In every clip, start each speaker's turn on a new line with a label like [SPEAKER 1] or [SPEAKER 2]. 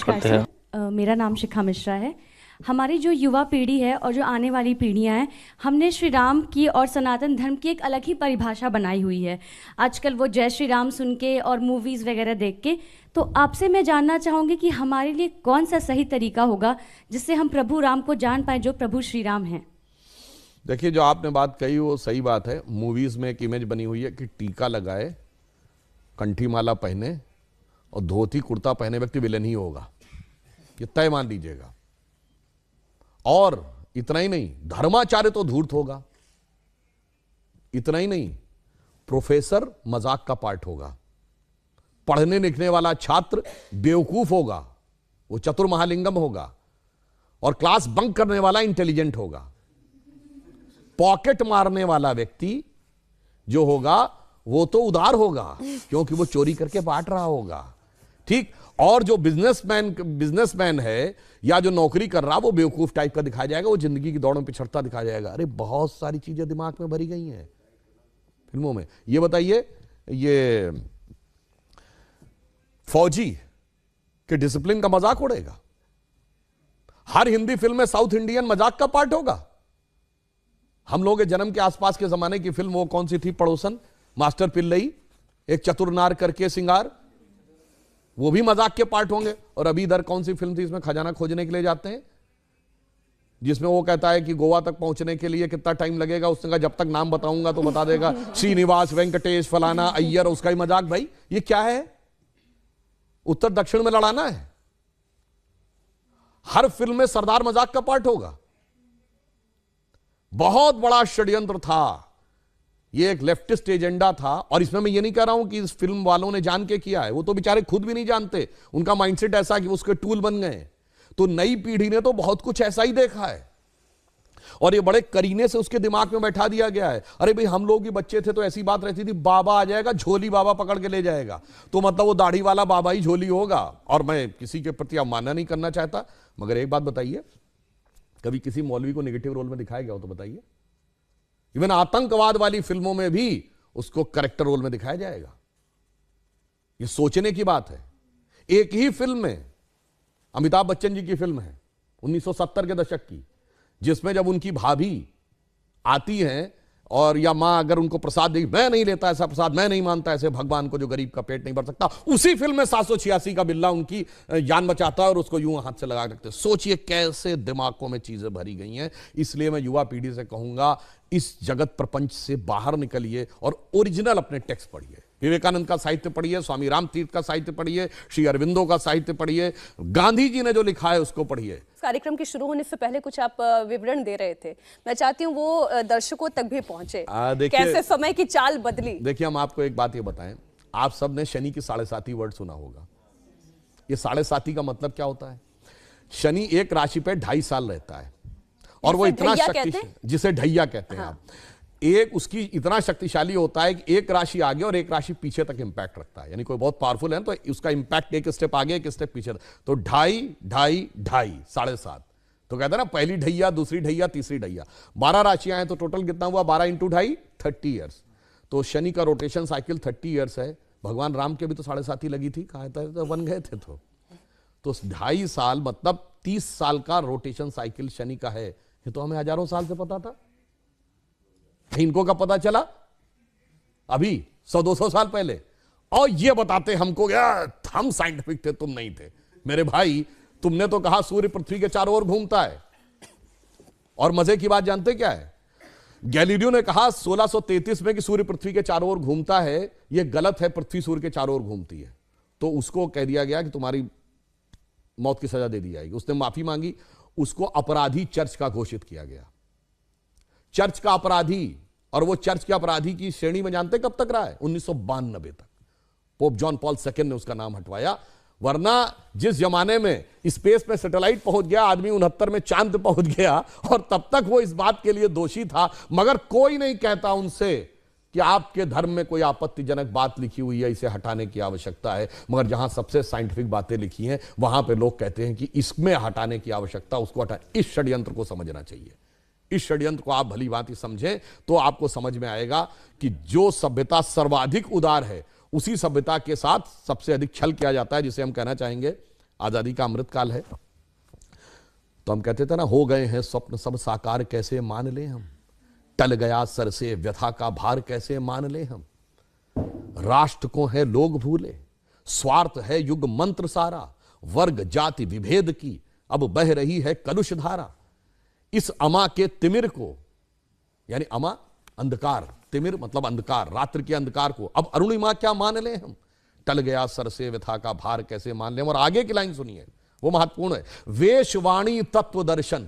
[SPEAKER 1] करते हैं।
[SPEAKER 2] मेरा नाम शिखा मिश्रा है। हमारी जो युवा पीढ़ी है और जो आने वाली पीढ़ियां हैं, हमने श्री राम की और सनातन धर्म की एक अलग ही परिभाषा बनाई हुई है आजकल, वो जय श्री राम सुन के और मूवीज़ वगैरह देख के। तो आपसे मैं जानना चाहूँगी कि हमारे लिए कौन सा सही तरीका होगा जिससे हम प्रभु राम को जान पाएँ जो प्रभु श्री राम हैं।
[SPEAKER 3] देखिए, जो आपने बात कही वो सही बात है। मूवीज़ में एक इमेज बनी हुई है कि टीका लगाए, कंठी माला पहने और धोती कुर्ता पहने व्यक्ति विलेन ही होगा, ये तय मान लीजिएगा। और इतना ही नहीं, धर्माचार्य तो धूर्त होगा। इतना ही नहीं, प्रोफेसर मजाक का पार्ट होगा। पढ़ने लिखने वाला छात्र बेवकूफ होगा, वो चतुर महालिंगम होगा। और क्लास बंक करने वाला इंटेलिजेंट होगा। पॉकेट मारने वाला व्यक्ति जो होगा वो तो उदार होगा, क्योंकि वो चोरी करके बांट रहा होगा। ठीक। और जो बिजनेसमैन है या जो नौकरी कर रहा वो बेवकूफ टाइप का दिखाया जाएगा, वो जिंदगी की दौड़ में पिछड़ता दिखाया जाएगा। अरे बहुत सारी चीजें दिमाग में भरी गई हैं फिल्मों में। ये बताइए, ये फौजी के डिसिप्लिन का मजाक उड़ेगा। हर हिंदी फिल्म में साउथ इंडियन मजाक का पार्ट होगा। हम लोग के जन्म के आसपास के जमाने की फिल्म वो कौन सी थी, पड़ोसन, मास्टर पिल्लई, एक चतुरनार करके सिंगार, वो भी मजाक के पार्ट होंगे। और अभी इधर कौन सी फिल्म थी, इसमें खजाना खोजने के लिए जाते हैं, जिसमें वो कहता है कि गोवा तक पहुंचने के लिए कितना टाइम लगेगा। उसने कहा जब तक नाम बताऊंगा तो बता देगा, श्रीनिवास, वेंकटेश, फलाना, अय्यर। उसका ही मजाक। भाई ये क्या है, उत्तर दक्षिण में लड़ाना है। हर फिल्म में सरदार मजाक का पार्ट होगा। बहुत बड़ा षड्यंत्र था ये, एक लेफ्टिस्ट एजेंडा था। और इसमें मैं ये नहीं कह रहा हूं कि इस फिल्म वालों ने जान के किया है, वो तो बेचारे खुद भी नहीं जानते। उनका माइंडसेट ऐसा कि उसके टूल बन गए। तो नई पीढ़ी ने तो बहुत कुछ ऐसा ही देखा है और ये बड़े करीने से उसके दिमाग में बैठा दिया गया है। अरे भाई, हम लोग भी बच्चे थे तो ऐसी बात रहती थी, बाबा आ जाएगा, झोली बाबा पकड़ के ले जाएगा, तो मतलब वो दाढ़ी वाला बाबा ही झोली होगा। और मैं किसी के प्रति अवमानना नहीं करना चाहता, मगर एक बात बताइए, कभी किसी मौलवी को नेगेटिव रोल में दिखाया गया हो तो बताइए। इवन आतंकवाद वाली फिल्मों में भी उसको करेक्टर रोल में दिखाया जाएगा। ये सोचने की बात है। एक ही फिल्म में, अमिताभ बच्चन जी की फिल्म है 1970 के दशक की, जिसमें जब उनकी भाभी आती हैं और या मां अगर उनको प्रसाद देगी, मैं नहीं लेता ऐसा प्रसाद, मैं नहीं मानता ऐसे भगवान को जो गरीब का पेट नहीं भर सकता, उसी फिल्म में 786 का बिल्ला उनकी जान बचाता है और उसको यूं हाथ से लगा रखते। सोचिए कैसे दिमागों में चीजें भरी गई हैं। इसलिए मैं युवा पीढ़ी से कहूंगा, इस जगत प्रपंच से बाहर निकलिए और ओरिजिनल अपने टेक्स्ट पढ़िए। विवेकानंद का साहित्य पढ़िए, स्वामी राम तीर्थ का साहित्य पढ़िए, श्री अरविंदो का साहित्य पढ़िए, गांधी जी ने जो लिखा है उसको पढ़िए।
[SPEAKER 4] कार्यक्रम के शुरू होने से पहले कुछ आप विवरण दे रहे थे, मैं चाहती हूँ वो दर्शकों तक भी पहुंचे। कैसे समय की चाल बदली।
[SPEAKER 3] देखिए, हम आपको एक बात ये बताएं, आप सब ने शनि की 7.5 वर्ड सुना होगा। ये 7.5 का मतलब क्या होता है? शनि एक राशि पे 2.5 साल रहता है और वो इतना शक्तिशाली, जिसे ढैया कहते हैं आप, एक उसकी इतना शक्तिशाली होता है कि एक राशि आगे और एक राशि पीछे तक इंपैक्ट रखता है। यानी कोई बहुत पावरफुल है तो उसका इंपैक्ट एक स्टेप आगे एक स्टेप पीछे। तो 2.5, 2.5, 2.5, 7.5। तो कहते हैं ना, पहली ढैया, दूसरी ढैया, तीसरी ढैया। 12 राशियां हैं तो टोटल कितना हुआ? 12 × 2.5, 30 ईयर्स। तो शनि का रोटेशन साइकिल 30 ईयर्स है। भगवान राम के भी तो 7.5 लगी थी, कहा था तो बन गए थे। तो 2.5 साल मतलब 30 साल का रोटेशन साइकिल शनि का है। ये तो हमें हजारों साल से पता था, इनको कब पता चला? अभी 100-200 साल पहले। और ये बताते हमको, यार हम साइंटिफिक थे, तुम नहीं थे। मेरे भाई, तुमने तो कहा सूर्य पृथ्वी के चारों ओर घूमता है। और मजे की बात जानते क्या है? गैलीलियो ने कहा 1633 में कि सूर्य पृथ्वी के चारों ओर घूमता है। यह गलत है, पृथ्वी सूर्य के चारों ओर घूमती है। तो उसको कह दिया गया कि तुम्हारी मौत की सजा दे दी जाएगी। उसने माफी मांगी, उसको अपराधी चर्च का घोषित किया गया। चर्च का अपराधी। और वो चर्च के अपराधी की श्रेणी में जानते कब तक रहा है? 1992 तक। पोप जॉन पॉल II ने उसका नाम हटवाया। वरना जिस जमाने में स्पेस में सैटेलाइट पहुंच गया, आदमी 69 में चांद पहुंच गया, और तब तक वो इस बात के लिए दोषी था। मगर कोई नहीं कहता उनसे कि आपके धर्म में कोई आपत्तिजनक बात लिखी हुई है, इसे हटाने की आवश्यकता है। मगर जहां सबसे साइंटिफिक बातें लिखी हैं, वहां पे लोग कहते हैं कि इसमें हटाने की आवश्यकता, उसको हटा। इस षड्यंत्र को समझना चाहिए। इस षड्यंत्र को आप भली भांति समझें तो आपको समझ में आएगा कि जो सभ्यता सर्वाधिक उदार है, उसी सभ्यता के साथ सबसे अधिक छल किया जाता है, जिसे हम कहना चाहेंगे आजादी का अमृतकाल है, तो हम कहते थे ना, हो गए हैं स्वप्न सब साकार कैसे मान ले हम, टल गया सर से व्यथा का भार कैसे मान ले हम, राष्ट्र को है लोग भूले, स्वार्थ है युग मंत्र सारा, वर्ग जाति विभेद की अब बह रही है कलुष धारा, इस अमा के तिमिर को, यानी अमा अंधकार, तिमिर मतलब अंधकार, रात्रि के अंधकार को अब अरुणिमा क्या मान ले हम, टल गया सर से व्यथा का भार कैसे मान ले हम। और आगे की लाइन सुनिए, वो महत्वपूर्ण है, वेशवाणी तत्व दर्शन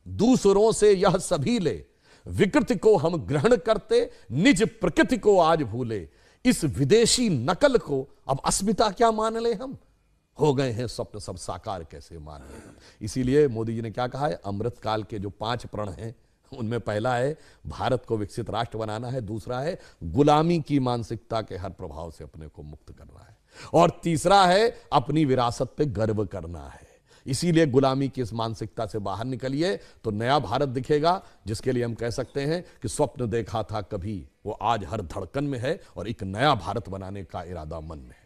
[SPEAKER 3] दूसरों से यह सभी ले, विकृति को हम ग्रहण करते निज प्रकृति को आज भूले, इस विदेशी नकल को अब अस्मिता क्या मान ले हम, हो गए हैं स्वप्न सब साकार कैसे मान ले हम। इसीलिए मोदी जी ने क्या कहा है, अमृतकाल के जो 5 प्रण हैं उनमें पहला है भारत को विकसित राष्ट्र बनाना है, दूसरा है गुलामी की मानसिकता के हर प्रभाव से अपने को मुक्त करना है, और तीसरा है अपनी विरासत पे गर्व करना है। इसीलिए गुलामी की इस मानसिकता से बाहर निकलिए तो नया भारत दिखेगा, जिसके लिए हम कह सकते हैं कि स्वप्न देखा था कभी वो आज हर धड़कन में है और एक नया भारत बनाने का इरादा मन में है।